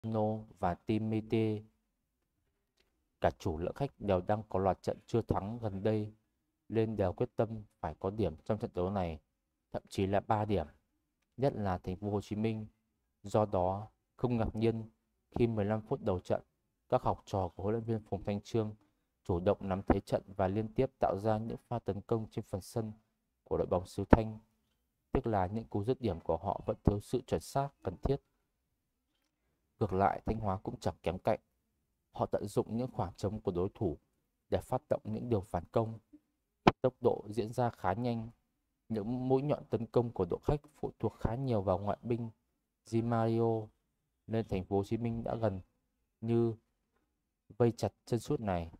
No và Timete, cả chủ lẫn khách đều đang có loạt trận chưa thắng gần đây nên đều quyết tâm phải có điểm trong trận đấu này, thậm chí là 3 điểm, nhất là thành phố Hồ Chí Minh. Do đó, không ngạc nhiên khi 15 phút đầu trận, các học trò của huấn luyện viên Phùng Thanh Chương chủ động nắm thế trận và liên tiếp tạo ra những pha tấn công trên phần sân của đội bóng xứ Thanh, tức là những cú dứt điểm của họ vẫn thiếu sự chuẩn xác cần thiết. Ngược lại, Thanh Hóa cũng chẳng kém cạnh, họ tận dụng những khoảng trống của đối thủ để phát động những đường phản công. Tốc độ diễn ra khá nhanh, những mũi nhọn tấn công của đội khách phụ thuộc khá nhiều vào ngoại binh Di Mario, nên thành phố Hồ Chí Minh đã gần như vây chặt chân sút này,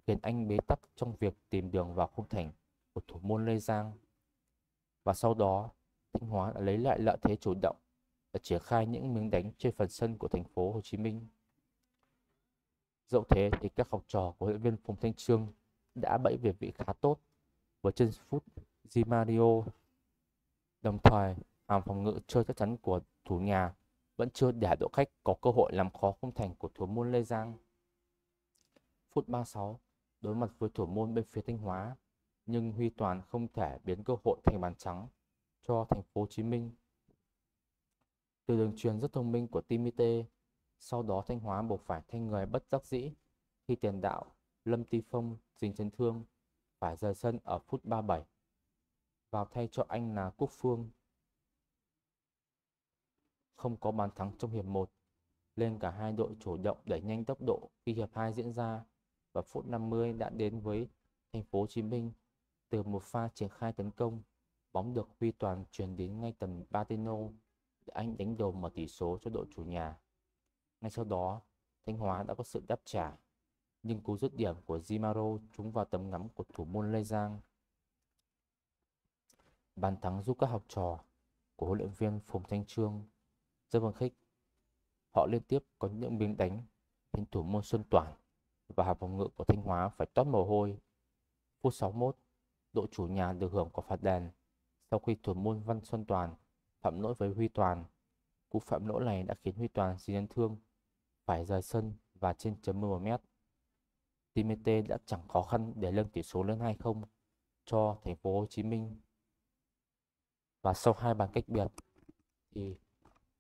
khiến anh bế tắc trong việc tìm đường vào khung thành của thủ môn Lê Giang. Và sau đó, Thanh Hóa đã lấy lại lợi thế chủ động và triển khai những miếng đánh trên phần sân của thành phố Hồ Chí Minh. Dẫu thế thì các học trò của huấn luyện viên Phùng Thanh Chương đã bẫy về vị khá tốt với chân sút Di Mario. Đồng thời, hàng phòng ngự chơi chắc chắn của thủ nhà vẫn chưa để đội khách có cơ hội làm khó khung thành của thủ môn Lê Giang. Phút 36, đối mặt với thủ môn bên phía Thanh Hóa, nhưng Huy Toàn không thể biến cơ hội thành bàn trắng cho thành phố Hồ Chí Minh. Từ đường truyền rất thông minh của Timite, sau đó Thanh Hóa buộc phải thay người bất đắc dĩ khi tiền đạo Lâm Ti Phong dính chấn thương phải rời sân ở phút 37. Vào thay cho anh là Quốc Phương. Không có bàn thắng trong hiệp 1, nên cả hai đội chủ động đẩy nhanh tốc độ khi hiệp 2 diễn ra, và phút 50 đã đến với thành phố Hồ Chí Minh. Từ một pha triển khai tấn công, bóng được Huy Toàn chuyển đến ngay tầm Patino để anh đánh đầu mở tỷ số cho đội chủ nhà. Ngay sau đó, Thanh Hóa đã có sự đáp trả, nhưng cú dứt điểm của Zimaro trúng vào tầm ngắm của thủ môn Lê Giang. Bàn thắng giúp các học trò của huấn luyện viên Phùng Thanh Chương rất phấn khích. Họ liên tiếp có những miếng đánh khiến thủ môn Xuân Toản và hàng phòng ngự của Thanh Hóa phải toát mồ hôi. Phút 61, đội chủ nhà được hưởng quả phạt đền sau khi thủ môn Văn Xuân Toàn phạm lỗi với Huy Toàn. Cú phạm lỗi này đã khiến Huy Toàn dính chấn thương phải rời sân và trên chấm 11 mét. Timete đã chẳng khó khăn để nâng tỷ số lên 2-0 cho thành phố Hồ Chí Minh. Và sau hai bàn cách biệt thì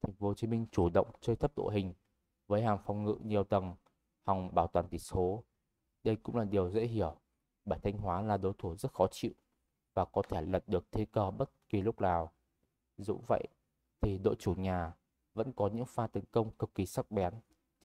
thành phố Hồ Chí Minh chủ động chơi thấp đội hình với hàng phòng ngự nhiều tầng, hòng bảo toàn tỷ số. Đây cũng là điều dễ hiểu, bởi Thanh Hóa là đối thủ rất khó chịu và có thể lật được thế cờ bất kỳ lúc nào. Dù vậy thì đội chủ nhà vẫn có những pha tấn công cực kỳ sắc bén